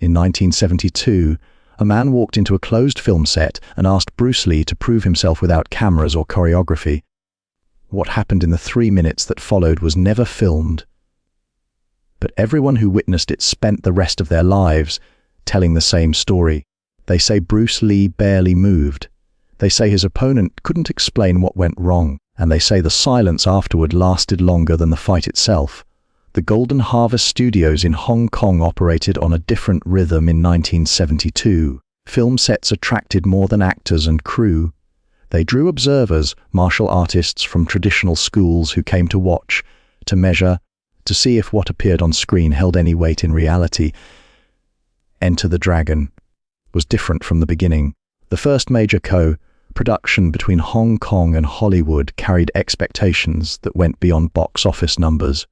In 1972, a man walked into a closed film set and asked Bruce Lee to prove himself without cameras or choreography. What happened in the 3 minutes that followed was never filmed. But everyone who witnessed it spent the rest of their lives telling the same story. They say Bruce Lee barely moved. They say his opponent couldn't explain what went wrong, and they say the silence afterward lasted longer than the fight itself. The Golden Harvest Studios in Hong Kong operated on a different rhythm in 1972. Film sets attracted more than actors and crew. They drew observers, martial artists from traditional schools who came to watch, to measure, to see if what appeared on screen held any weight in reality. Enter the Dragon was different from the beginning. The first major co-production between Hong Kong and Hollywood carried expectations that went beyond box office numbers.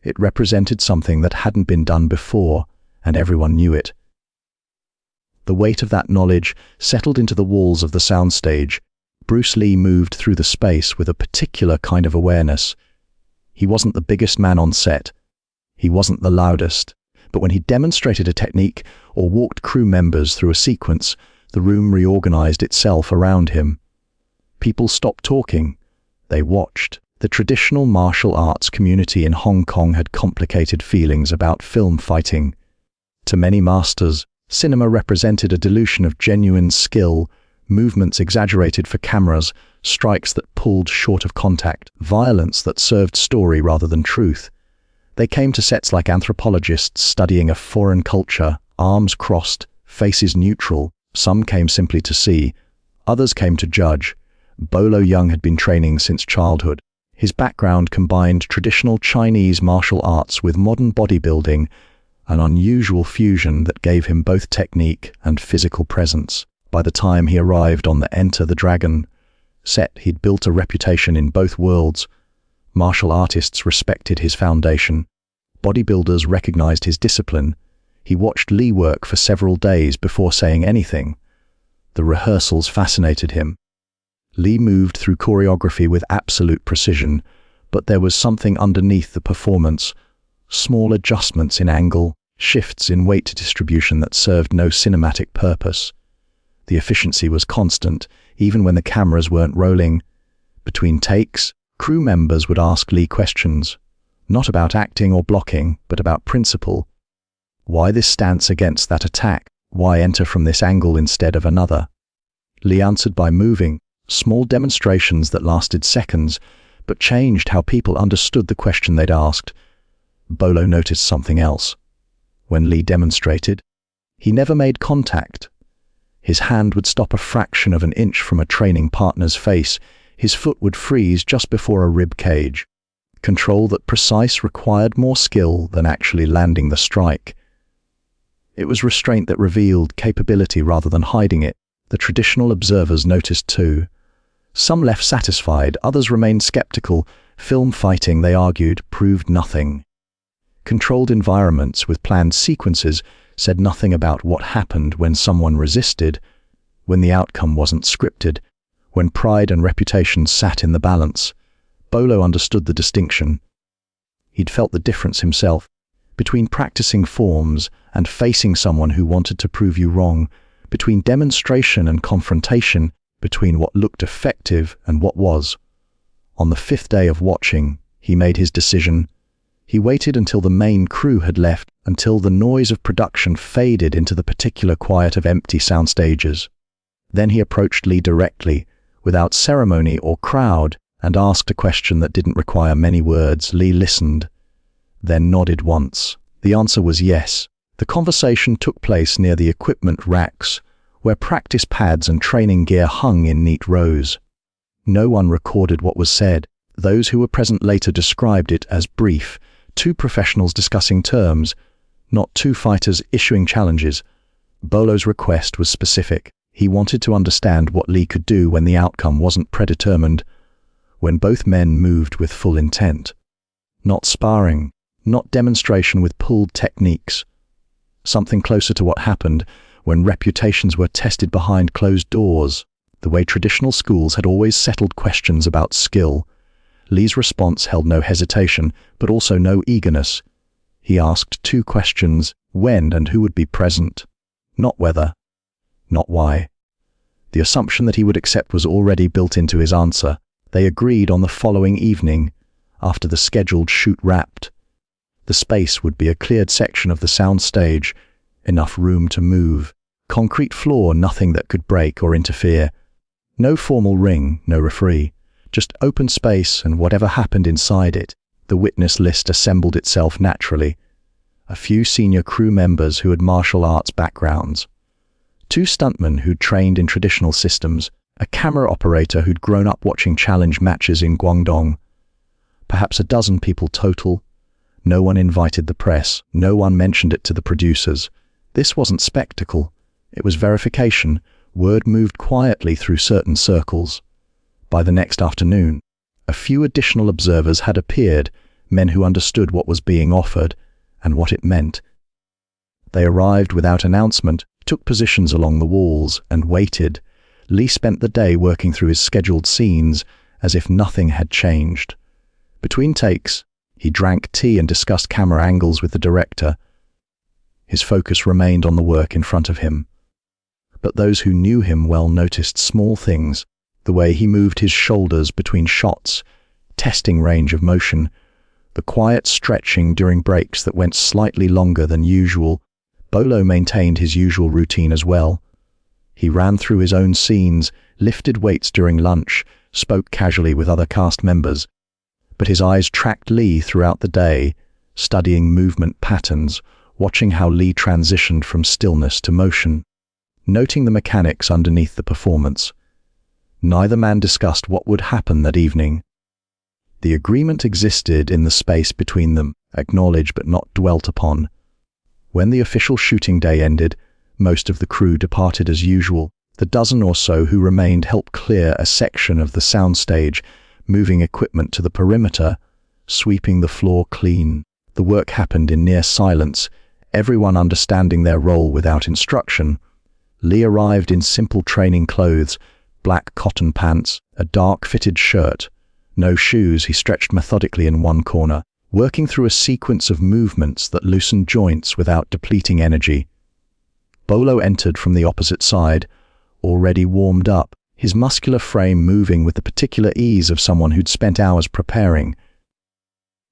It represented something that hadn't been done before, and everyone knew it. The weight of that knowledge settled into the walls of the soundstage. Bruce Lee moved through the space with a particular kind of awareness. He wasn't the biggest man on set. He wasn't the loudest. But when he demonstrated a technique or walked crew members through a sequence, the room reorganized itself around him. People stopped talking. They watched. The traditional martial arts community in Hong Kong had complicated feelings about film fighting. To many masters, cinema represented a dilution of genuine skill, movements exaggerated for cameras, strikes that pulled short of contact, violence that served story rather than truth. They came to sets like anthropologists studying a foreign culture, arms crossed, faces neutral. Some came simply to see, others came to judge. Bolo Yeung had been training since childhood. His background combined traditional Chinese martial arts with modern bodybuilding, an unusual fusion that gave him both technique and physical presence. By the time he arrived on the Enter the Dragon set, he'd built a reputation in both worlds. Martial artists respected his foundation. Bodybuilders recognized his discipline. He watched Lee work for several days before saying anything. The rehearsals fascinated him. Lee moved through choreography with absolute precision, but there was something underneath the performance, small adjustments in angle, shifts in weight distribution that served no cinematic purpose. The efficiency was constant, even when the cameras weren't rolling. Between takes, crew members would ask Lee questions, not about acting or blocking, but about principle. Why this stance against that attack? Why enter from this angle instead of another? Lee answered by moving, small demonstrations that lasted seconds, but changed how people understood the question they'd asked. Bolo noticed something else. When Lee demonstrated, he never made contact. His hand would stop a fraction of an inch from a training partner's face. His foot would freeze just before a rib cage. Control that precise required more skill than actually landing the strike. It was restraint that revealed capability rather than hiding it. The traditional observers noticed too. Some left satisfied, others remained skeptical. Film fighting, they argued, proved nothing. Controlled environments with planned sequences said nothing about what happened when someone resisted, when the outcome wasn't scripted, when pride and reputation sat in the balance. Bolo understood the distinction. He'd felt the difference himself, between practicing forms and facing someone who wanted to prove you wrong, between demonstration and confrontation, between what looked effective and what was. On the 5th day of watching, he made his decision. He waited until the main crew had left, until the noise of production faded into the particular quiet of empty sound stages. Then he approached Lee directly, without ceremony or crowd, and asked a question that didn't require many words. Lee listened, then nodded once. The answer was yes. The conversation took place near the equipment racks, where practice pads and training gear hung in neat rows. No one recorded what was said. Those who were present later described it as brief, two professionals discussing terms, not two fighters issuing challenges. Bolo's request was specific. He wanted to understand what Lee could do when the outcome wasn't predetermined, when both men moved with full intent. Not sparring, not demonstration with pulled techniques. Something closer to what happened when reputations were tested behind closed doors, the way traditional schools had always settled questions about skill. Lee's response held no hesitation, but also no eagerness. He asked two questions: when and who would be present. Not whether, not why. The assumption that he would accept was already built into his answer. They agreed on the following evening, after the scheduled shoot wrapped. The space would be a cleared section of the sound stage, enough room to move. Concrete floor, nothing that could break or interfere. No formal ring, no referee. Just open space, and whatever happened inside it, the witness list assembled itself naturally. A few senior crew members who had martial arts backgrounds. Two stuntmen who'd trained in traditional systems. A camera operator who'd grown up watching challenge matches in Guangdong. Perhaps a dozen people total. No one invited the press. No one mentioned it to the producers. This wasn't spectacle. It was verification. Word moved quietly through certain circles. By the next afternoon, a few additional observers had appeared, men who understood what was being offered and what it meant. They arrived without announcement, took positions along the walls, and waited. Lee spent the day working through his scheduled scenes as if nothing had changed. Between takes, he drank tea and discussed camera angles with the director. His focus remained on the work in front of him. But those who knew him well noticed small things: the way he moved his shoulders between shots, testing range of motion, the quiet stretching during breaks that went slightly longer than usual. Bolo maintained his usual routine as well. He ran through his own scenes, lifted weights during lunch, spoke casually with other cast members. But his eyes tracked Lee throughout the day, studying movement patterns, watching how Lee transitioned from stillness to motion, noting the mechanics underneath the performance. Neither man discussed what would happen that evening. The agreement existed in the space between them, acknowledged but not dwelt upon. When the official shooting day ended, most of the crew departed as usual. The dozen or so who remained helped clear a section of the soundstage, moving equipment to the perimeter, sweeping the floor clean. The work happened in near silence, everyone understanding their role without instruction. Lee arrived in simple training clothes, black cotton pants, a dark fitted shirt. No shoes. He stretched methodically in one corner, working through a sequence of movements that loosened joints without depleting energy. Bolo entered from the opposite side, already warmed up, his muscular frame moving with the particular ease of someone who'd spent hours preparing.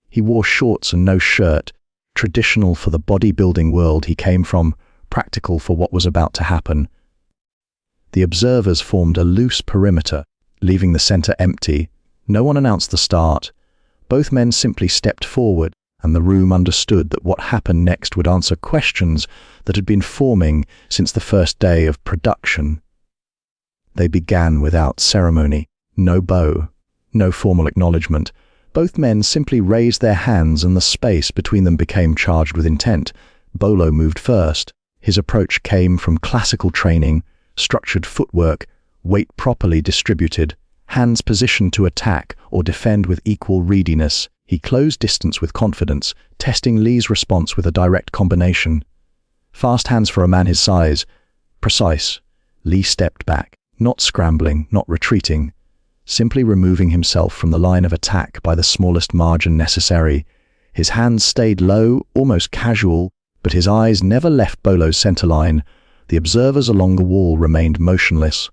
He wore shorts and no shirt, traditional for the bodybuilding world he came from, practical for what was about to happen. The observers formed a loose perimeter, leaving the center empty. No one announced the start. Both men simply stepped forward, and the room understood that what happened next would answer questions that had been forming since the first day of production. They began without ceremony. No bow, no formal acknowledgement. Both men simply raised their hands and the space between them became charged with intent. Bolo moved first. His approach came from classical training, structured footwork, weight properly distributed, hands positioned to attack or defend with equal readiness. He closed distance with confidence, testing Lee's response with a direct combination. Fast hands for a man his size. Precise. Lee stepped back, not scrambling, not retreating, simply removing himself from the line of attack by the smallest margin necessary. His hands stayed low, almost casual, but his eyes never left Bolo's centerline. The observers along the wall remained motionless.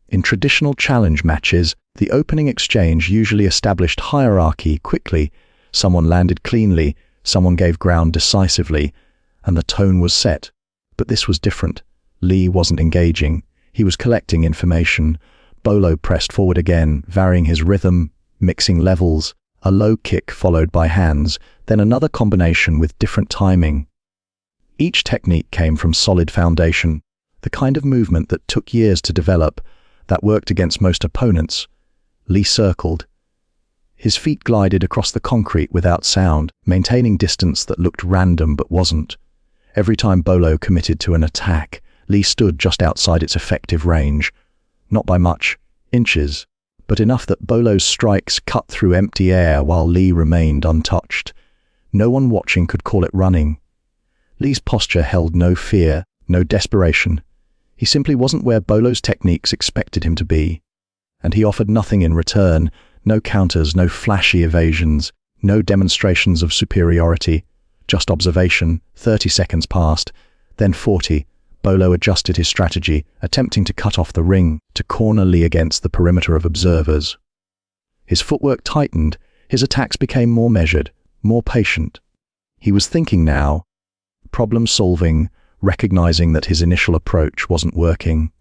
In traditional challenge matches, the opening exchange usually established hierarchy quickly. Someone landed cleanly, someone gave ground decisively, and the tone was set. But this was different. Lee wasn't engaging. He was collecting information. Bolo pressed forward again, varying his rhythm, mixing levels, a low kick followed by hands, then another combination with different timing. Each technique came from solid foundation, the kind of movement that took years to develop, that worked against most opponents. Lee circled. His feet glided across the concrete without sound, maintaining distance that looked random but wasn't. Every time Bolo committed to an attack, Lee stood just outside its effective range. Not by much, inches, but enough that Bolo's strikes cut through empty air while Lee remained untouched. No one watching could call it running. Lee's posture held no fear, no desperation. He simply wasn't where Bolo's techniques expected him to be. And he offered nothing in return, no counters, no flashy evasions, no demonstrations of superiority, just observation. 30 seconds passed, then 40. Bolo adjusted his strategy, attempting to cut off the ring, to corner Lee against the perimeter of observers. His footwork tightened, his attacks became more measured, more patient. He was thinking now, problem-solving, recognizing that his initial approach wasn't working.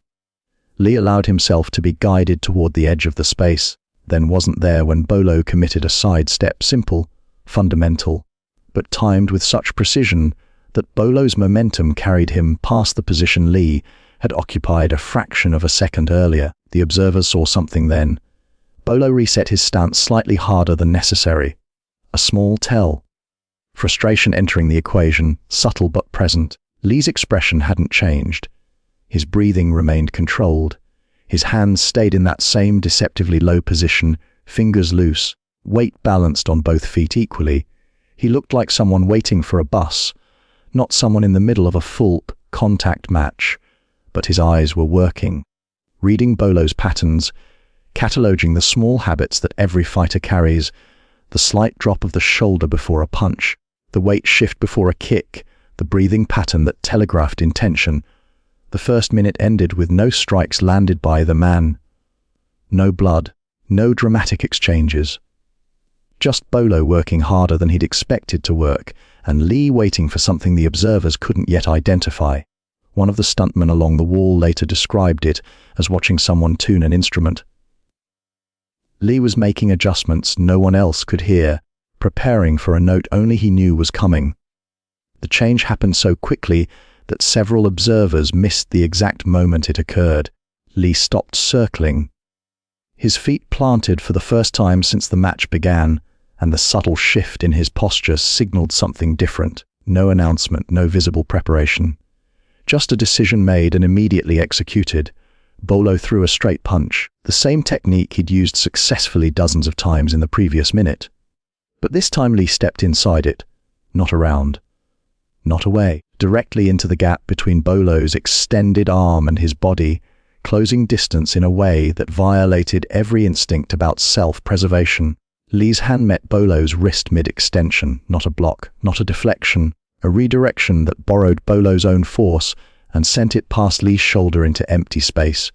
Lee allowed himself to be guided toward the edge of the space, then wasn't there when Bolo committed a sidestep, simple, fundamental, but timed with such precision that Bolo's momentum carried him past the position Lee had occupied a fraction of a second earlier. The observers saw something then. Bolo reset his stance slightly harder than necessary. A small tell. Frustration entering the equation, subtle but present. Lee's expression hadn't changed. His breathing remained controlled. His hands stayed in that same deceptively low position, fingers loose, weight balanced on both feet equally. He looked like someone waiting for a bus, not someone in the middle of a full contact match, but his eyes were working, reading Bolo's patterns, cataloging the small habits that every fighter carries, the slight drop of the shoulder before a punch, the weight shift before a kick, the breathing pattern that telegraphed intention. The first minute ended with no strikes landed by the man. No blood, no dramatic exchanges. Just Bolo working harder than he'd expected to work, and Lee waiting for something the observers couldn't yet identify. One of the stuntmen along the wall later described it as watching someone tune an instrument. Lee was making adjustments no one else could hear, preparing for a note only he knew was coming. The change happened so quickly that several observers missed the exact moment it occurred. Lee stopped circling. His feet planted for the first time since the match began, and the subtle shift in his posture signaled something different. No announcement, no visible preparation. Just a decision made and immediately executed. Bolo threw a straight punch, the same technique he'd used successfully dozens of times in the previous minute. But this time Lee stepped inside it, not around, not away, directly into the gap between Bolo's extended arm and his body, closing distance in a way that violated every instinct about self-preservation. Lee's hand met Bolo's wrist mid-extension, not a block, not a deflection, a redirection that borrowed Bolo's own force and sent it past Lee's shoulder into empty space.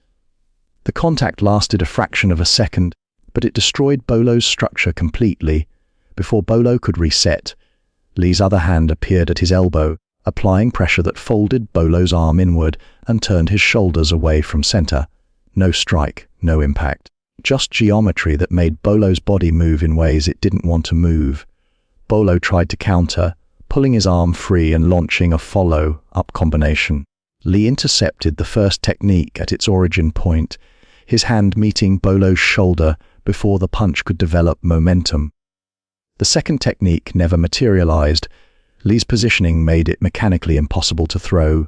The contact lasted a fraction of a second, but it destroyed Bolo's structure completely. Before Bolo could reset, Lee's other hand appeared at his elbow, applying pressure that folded Bolo's arm inward and turned his shoulders away from center. No strike, no impact. Just geometry that made Bolo's body move in ways it didn't want to move. Bolo tried to counter, pulling his arm free and launching a follow-up combination. Lee intercepted the first technique at its origin point, his hand meeting Bolo's shoulder before the punch could develop momentum. The second technique never materialized. Lee's positioning made it mechanically impossible to throw.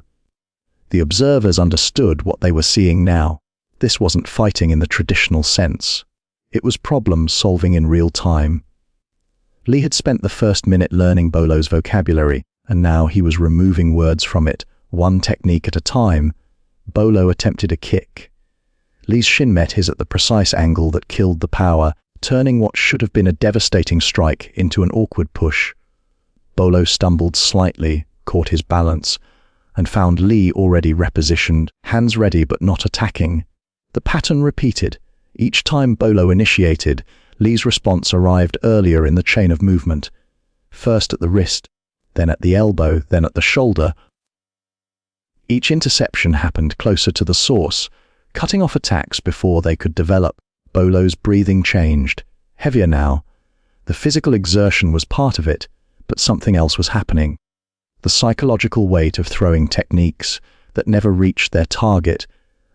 The observers understood what they were seeing now. This wasn't fighting in the traditional sense. It was problem-solving in real time. Lee had spent the first minute learning Bolo's vocabulary, and now he was removing words from it, one technique at a time. Bolo attempted a kick. Lee's shin met his at the precise angle that killed the power, turning what should have been a devastating strike into an awkward push. Bolo stumbled slightly, caught his balance, and found Lee already repositioned, hands ready but not attacking. The pattern repeated. Each time Bolo initiated, Lee's response arrived earlier in the chain of movement. First at the wrist, then at the elbow, then at the shoulder. Each interception happened closer to the source, cutting off attacks before they could develop. Bolo's breathing changed, heavier now. The physical exertion was part of it, but something else was happening. The psychological weight of throwing techniques that never reached their target,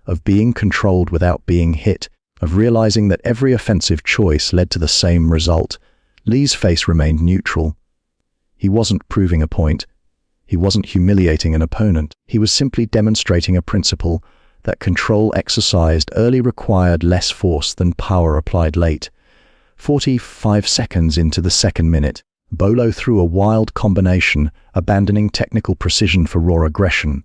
of being controlled without being hit, of realizing that every offensive choice led to the same result. Lee's face remained neutral. He wasn't proving a point. He wasn't humiliating an opponent. He was simply demonstrating a principle that control exercised early required less force than power applied late. 45 seconds into the second minute, Bolo threw a wild combination, abandoning technical precision for raw aggression.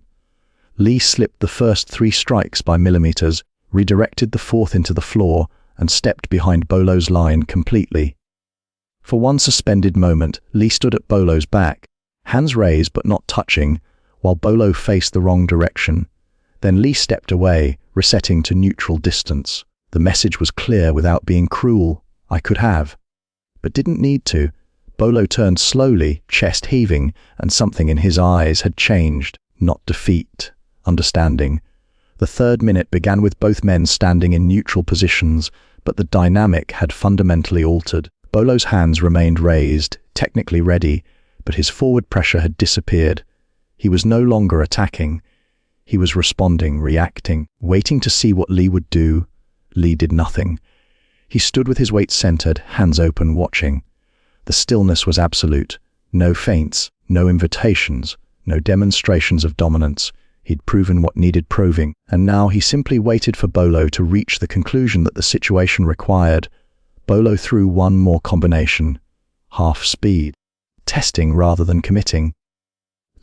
Lee slipped the first 3 strikes by millimeters, redirected the fourth into the floor, and stepped behind Bolo's line completely. For one suspended moment, Lee stood at Bolo's back, hands raised but not touching, while Bolo faced the wrong direction. Then Lee stepped away, resetting to neutral distance. The message was clear without being cruel. I could have, but didn't need to. Bolo turned slowly, chest heaving, and something in his eyes had changed. Not defeat, understanding. The third minute began with both men standing in neutral positions, but the dynamic had fundamentally altered. Bolo's hands remained raised, technically ready, but his forward pressure had disappeared. He was no longer attacking. He was responding, reacting, waiting to see what Lee would do. Lee did nothing. He stood with his weight centered, hands open, watching. The stillness was absolute. No feints, no invitations, no demonstrations of dominance. He'd proven what needed proving, and now he simply waited for Bolo to reach the conclusion that the situation required. Bolo threw one more combination. Half speed. Testing rather than committing.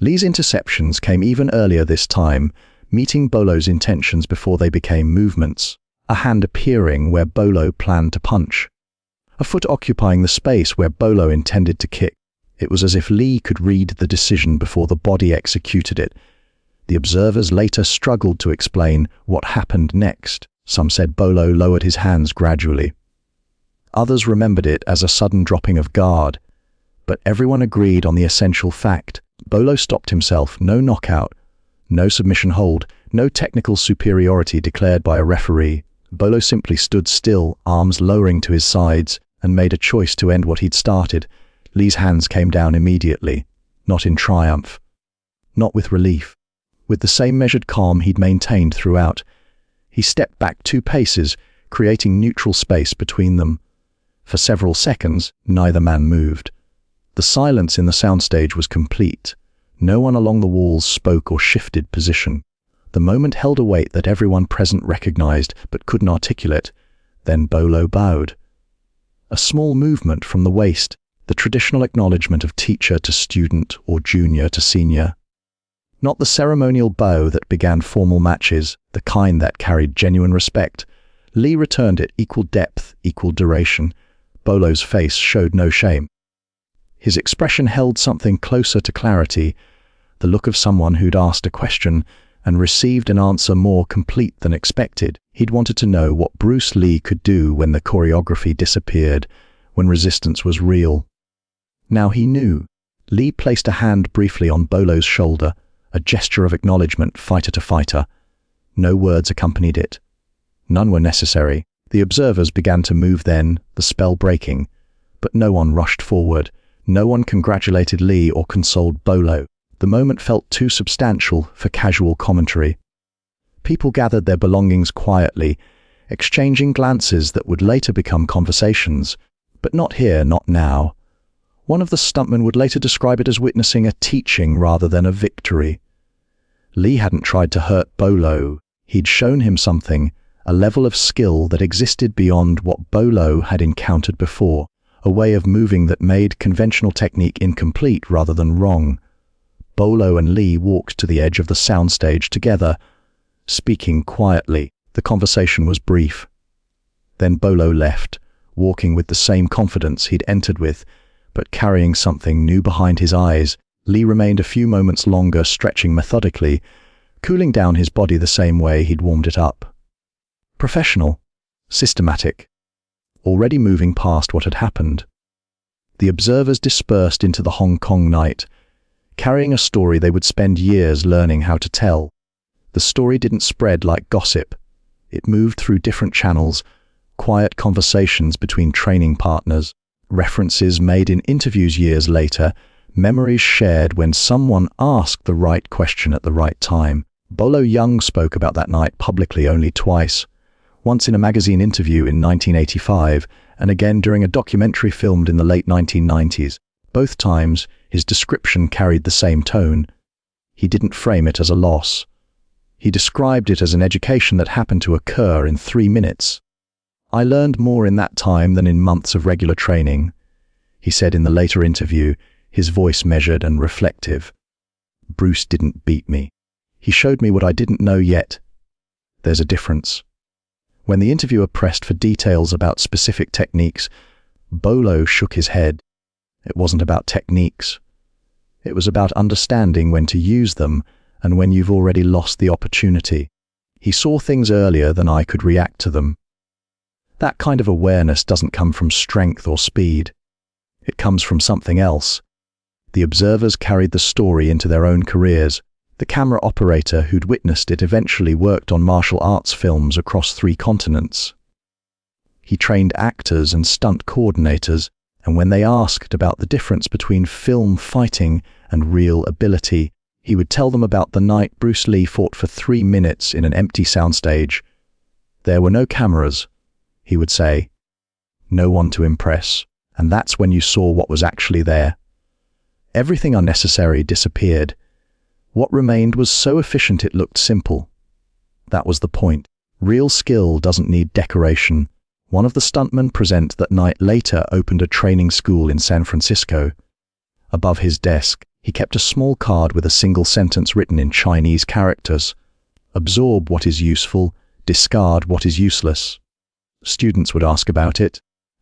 Lee's interceptions came even earlier this time, meeting Bolo's intentions before they became movements. A hand appearing where Bolo planned to punch. A foot occupying the space where Bolo intended to kick. It was as if Lee could read the decision before the body executed it. The observers later struggled to explain what happened next. Some said Bolo lowered his hands gradually. Others remembered it as a sudden dropping of guard. But everyone agreed on the essential fact. Bolo stopped himself, no knockout, no submission hold, no technical superiority declared by a referee. Bolo simply stood still, arms lowering to his sides, and made a choice to end what he'd started. Lee's hands came down immediately, not in triumph, not with relief, with the same measured calm he'd maintained throughout. He stepped back 2 paces, creating neutral space between them. For several seconds, neither man moved. The silence in the soundstage was complete. No one along the walls spoke or shifted position. The moment held a weight that everyone present recognized but couldn't articulate. Then Bolo bowed. A small movement from the waist, the traditional acknowledgement of teacher to student or junior to senior. Not the ceremonial bow that began formal matches, the kind that carried genuine respect. Lee returned it, equal depth, equal duration. Bolo's face showed no shame. His expression held something closer to clarity, the look of someone who'd asked a question and received an answer more complete than expected. He'd wanted to know what Bruce Lee could do when the choreography disappeared, when resistance was real. Now he knew. Lee placed a hand briefly on Bolo's shoulder, a gesture of acknowledgement, fighter to fighter. No words accompanied it. None were necessary. The observers began to move then, the spell breaking, but no one rushed forward. No one congratulated Lee or consoled Bolo. The moment felt too substantial for casual commentary. People gathered their belongings quietly, exchanging glances that would later become conversations. But not here, not now. One of the stuntmen would later describe it as witnessing a teaching rather than a victory. Lee hadn't tried to hurt Bolo. He'd shown him something, a level of skill that existed beyond what Bolo had encountered before, a way of moving that made conventional technique incomplete rather than wrong. Bolo and Lee walked to the edge of the soundstage together, speaking quietly. The conversation was brief. Then Bolo left, walking with the same confidence he'd entered with, but carrying something new behind his eyes. Lee remained a few moments longer, stretching methodically, cooling down his body the same way he'd warmed it up. Professional, systematic, already moving past what had happened. The observers dispersed into the Hong Kong night, carrying a story they would spend years learning how to tell. The story didn't spread like gossip. It moved through different channels, quiet conversations between training partners, references made in interviews years later, memories shared when someone asked the right question at the right time. Bolo Yeung spoke about that night publicly only twice. Once in a magazine interview in 1985, and again during a documentary filmed in the late 1990s. Both times, his description carried the same tone. He didn't frame it as a loss. He described it as an education that happened to occur in 3 minutes. "I learned more in that time than in months of regular training," he said in the later interview, his voice measured and reflective. "Bruce didn't beat me. He showed me what I didn't know yet. There's a difference." When the interviewer pressed for details about specific techniques, Bolo shook his head. It wasn't about techniques. It was about understanding when to use them and when you've already lost the opportunity. He saw things earlier than I could react to them. That kind of awareness doesn't come from strength or speed. It comes from something else. The observers carried the story into their own careers. The camera operator who'd witnessed it eventually worked on martial arts films across 3 continents. He trained actors and stunt coordinators, and when they asked about the difference between film fighting and real ability, he would tell them about the night Bruce Lee fought for 3 minutes in an empty soundstage. There were no cameras, he would say. No one to impress, and that's when you saw what was actually there. Everything unnecessary disappeared. What remained was so efficient it looked simple. That was the point. Real skill doesn't need decoration. One of the stuntmen present that night later opened a training school in San Francisco. Above his desk, he kept a small card with a single sentence written in Chinese characters. Absorb what is useful, discard what is useless. Students would ask about it,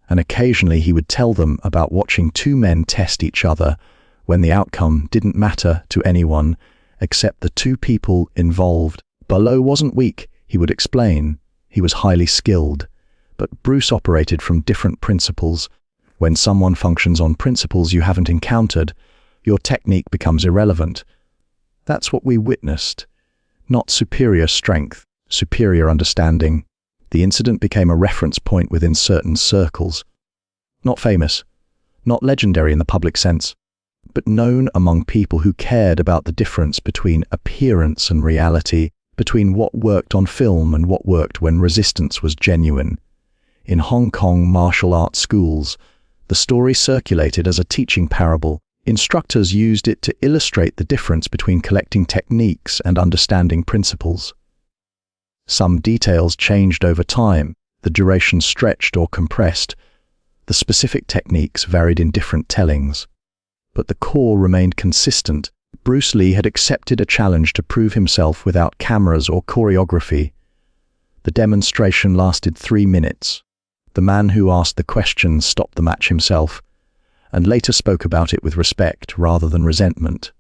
and occasionally he would tell them about watching 2 men test each other when the outcome didn't matter to anyone except the 2 people involved. Bolo wasn't weak, he would explain. He was highly skilled. But Bruce operated from different principles. When someone functions on principles you haven't encountered, your technique becomes irrelevant. That's what we witnessed. Not superior strength, superior understanding. The incident became a reference point within certain circles. Not famous, not legendary in the public sense, but known among people who cared about the difference between appearance and reality, between what worked on film and what worked when resistance was genuine. In Hong Kong martial arts schools, the story circulated as a teaching parable. Instructors used it to illustrate the difference between collecting techniques and understanding principles. Some details changed over time, the duration stretched or compressed. The specific techniques varied in different tellings. But the core remained consistent. Bruce Lee had accepted a challenge to prove himself without cameras or choreography. The demonstration lasted 3 minutes. The man who asked the question stopped the match himself, and later spoke about it with respect rather than resentment.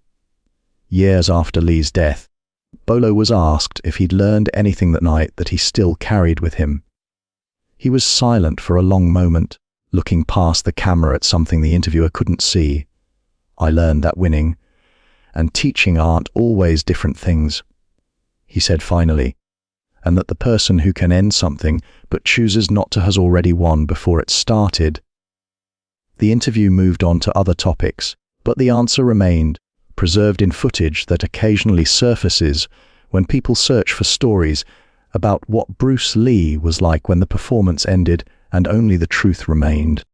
Years after Lee's death, Bolo was asked if he'd learned anything that night that he still carried with him. He was silent for a long moment, looking past the camera at something the interviewer couldn't see. I learned that winning and teaching aren't always different things, he said finally, and that the person who can end something but chooses not to has already won before it started. The interview moved on to other topics, but the answer remained, preserved in footage that occasionally surfaces when people search for stories about what Bruce Lee was like when the performance ended and only the truth remained.